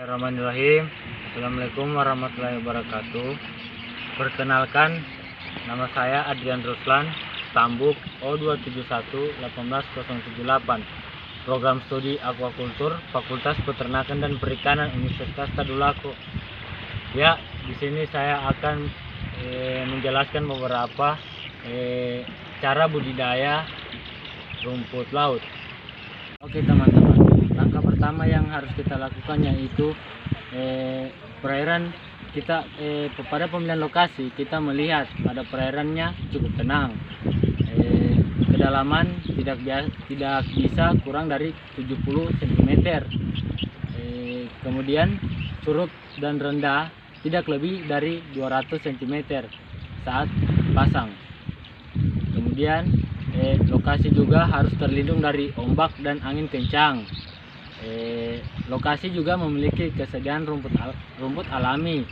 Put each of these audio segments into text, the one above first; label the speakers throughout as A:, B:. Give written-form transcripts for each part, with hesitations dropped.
A: Bismillahirrahmanirrahim. Assalamualaikum warahmatullahi wabarakatuh. Perkenalkan, nama saya Adrian Ruslan, Tambuk O271-18078. Program Studi Aquacultur, Fakultas Peternakan dan Perikanan Universitas Tadulako. Ya, di sini saya akan menjelaskan beberapa cara budidaya rumput laut. Oke teman-teman, langkah pertama yang harus kita lakukan yaitu perairan kita pada pemilihan lokasi. Kita melihat pada perairannya cukup tenang, kedalaman tidak bisa kurang dari 70 cm, kemudian surut dan rendah tidak lebih dari 200 cm saat pasang. Kemudian lokasi juga harus terlindung dari ombak dan angin kencang. Lokasi juga memiliki kesediaan rumput alami,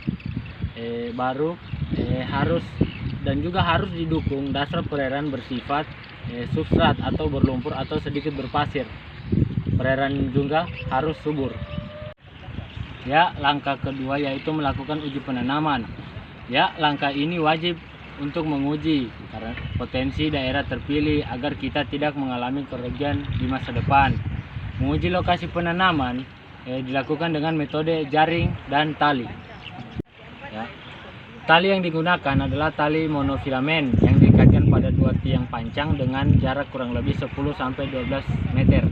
A: harus didukung dasar perairan bersifat substrat atau berlumpur atau sedikit berpasir. Perairan juga harus subur. Ya, langkah kedua yaitu melakukan uji penanaman. Ya, langkah ini wajib untuk menguji karena potensi daerah terpilih agar kita tidak mengalami kerugian di masa depan. Menguji lokasi penanaman dilakukan dengan metode jaring dan tali. Ya. Tali yang digunakan adalah tali monofilamen yang diikatkan pada dua tiang pancang dengan jarak kurang lebih 10-12 meter.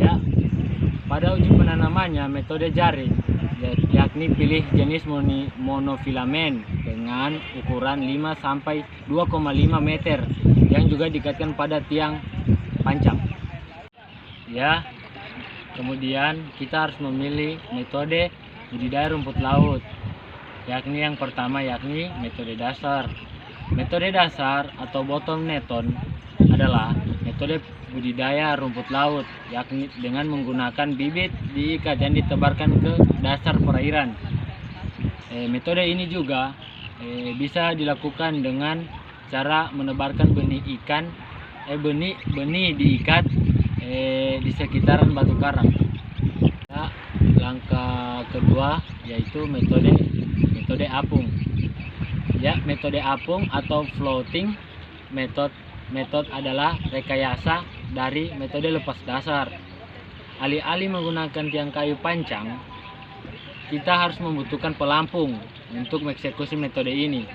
A: Ya. Pada uji penanamannya metode jaring, yakni pilih jenis monofilamen dengan ukuran 5-2,5 meter yang juga diikatkan pada tiang pancang. Ya, kemudian kita harus memilih metode budidaya rumput laut, yakni yang pertama yakni metode dasar. Metode dasar atau bottom neton adalah metode budidaya rumput laut, yakni dengan menggunakan bibit diikat dan ditebarkan ke dasar perairan. Metode ini juga bisa dilakukan dengan cara menebarkan benih diikat di sekitaran batu karang. Ya, langkah kedua yaitu metode apung. Ya, metode apung atau floating method adalah rekayasa dari metode lepas dasar. Alih-alih menggunakan tiang kayu pancang, kita harus membutuhkan pelampung untuk mengeksekusi metode ini.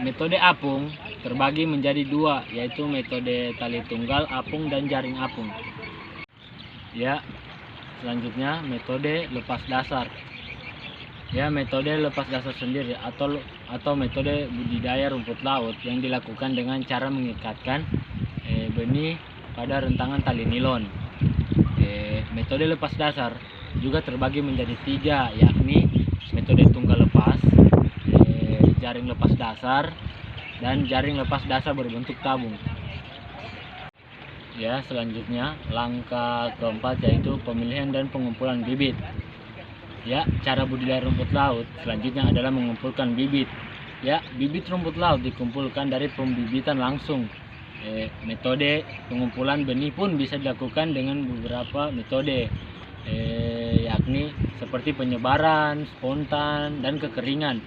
A: Metode apung terbagi menjadi dua, yaitu metode tali tunggal apung dan jaring apung. Ya, selanjutnya metode lepas dasar. Ya, metode lepas dasar sendiri atau metode budidaya rumput laut yang dilakukan dengan cara mengikatkan benih pada rentangan tali nilon. Metode lepas dasar juga terbagi menjadi tiga, yakni metode tunggal lepas, jaring lepas dasar, dan jaring lepas dasar berbentuk tabung. Ya, selanjutnya langkah keempat yaitu pemilihan dan pengumpulan bibit. Ya, cara budidaya rumput laut selanjutnya adalah mengumpulkan bibit. Ya, bibit rumput laut dikumpulkan dari pembibitan langsung. Metode pengumpulan benih pun bisa dilakukan dengan beberapa metode, yakni seperti penyebaran, spontan, dan kekeringan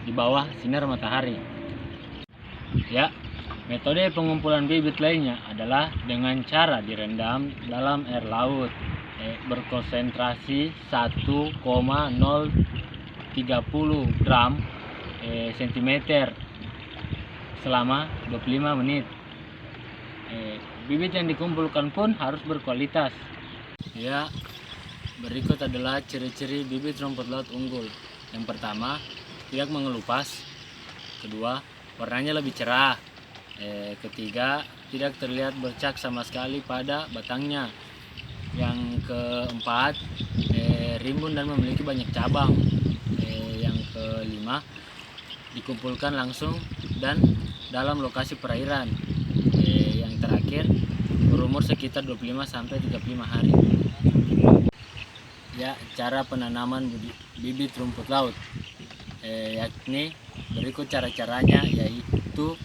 A: di bawah sinar matahari. Ya, metode pengumpulan bibit lainnya adalah dengan cara direndam dalam air laut berkonsentrasi 1,030 gram cm selama 25 menit. Bibit yang dikumpulkan pun harus berkualitas. Ya, berikut adalah ciri-ciri bibit rumput laut unggul. Yang pertama, tidak mengelupas. Kedua, warnanya lebih cerah. Ketiga, tidak terlihat bercak sama sekali pada batangnya. Yang keempat, rimbun dan memiliki banyak cabang. Yang kelima, dikumpulkan langsung dan dalam lokasi perairan. Yang terakhir, berumur sekitar 25-35 hari. Ya, cara penanaman bibit rumput laut, yakni berikut cara-caranya, yaitu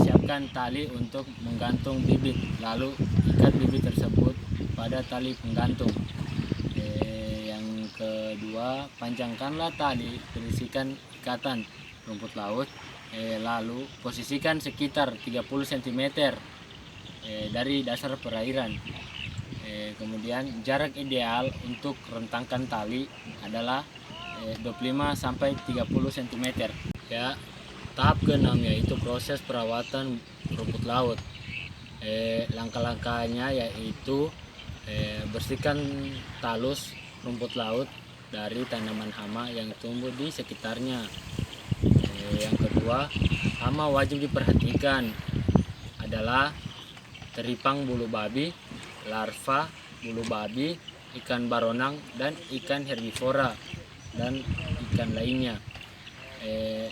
A: siapkan tali untuk menggantung bibit, lalu ikat bibit tersebut pada tali penggantung. Yang Yang kedua, panjangkanlah tali berisikan ikatan rumput laut, lalu posisikan sekitar 30 cm dari dasar perairan. Kemudian jarak ideal untuk rentangkan tali adalah 25 sampai 30 cm. Ya, tahap keenam yaitu proses perawatan rumput laut. Langkah-langkahnya yaitu bersihkan talus rumput laut dari tanaman hama yang tumbuh di sekitarnya. Yang kedua, hama wajib diperhatikan adalah teripang bulu babi, larva bulu babi, ikan baronang, dan ikan herbivora dan ikan lainnya.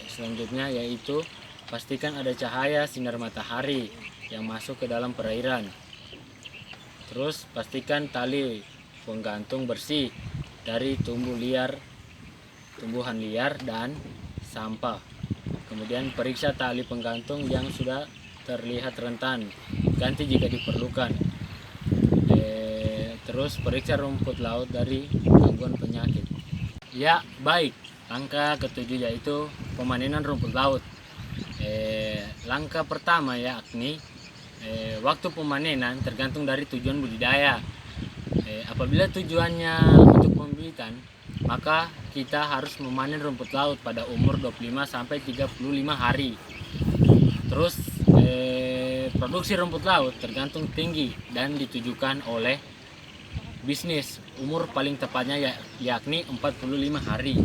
A: Selanjutnya yaitu pastikan ada cahaya sinar matahari yang masuk ke dalam perairan. Terus pastikan tali penggantung bersih dari tumbuhan liar dan sampah. Kemudian periksa tali penggantung yang sudah terlihat rentan, ganti jika diperlukan. Terus periksa rumput laut dari gangguan penyakit. Ya, baik. Langkah ketujuh yaitu pemanenan rumput laut. Langkah pertama yakni waktu pemanenan tergantung dari tujuan budidaya. Apabila tujuannya untuk pembibitan, maka kita harus memanen rumput laut pada umur 25 sampai 35 hari. Terus produksi rumput laut tergantung tinggi dan ditujukan oleh bisnis. Umur paling tepatnya yakni 45 hari.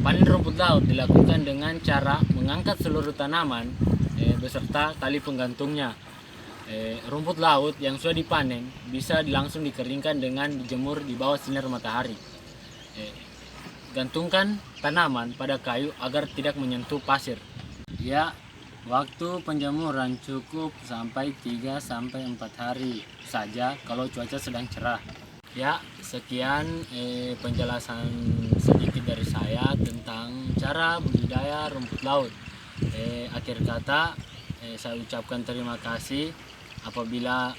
A: Panen rumput laut dilakukan dengan cara mengangkat seluruh tanaman beserta tali penggantungnya. Rumput laut yang sudah dipanen bisa langsung dikeringkan dengan dijemur di bawah sinar matahari. Gantungkan tanaman pada kayu agar tidak menyentuh pasir. Ya, waktu penjemuran cukup sampai 3 sampai 4 hari saja kalau cuaca sedang cerah. Ya, sekian penjelasan sedikit dari saya tentang cara budidaya rumput laut. Akhir kata, saya ucapkan terima kasih. Apabila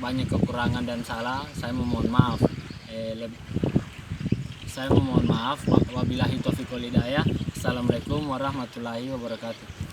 A: banyak kekurangan dan salah, saya memohon maaf. Wabillahi taufiq wal hidayah. Assalamualaikum warahmatullahi wabarakatuh.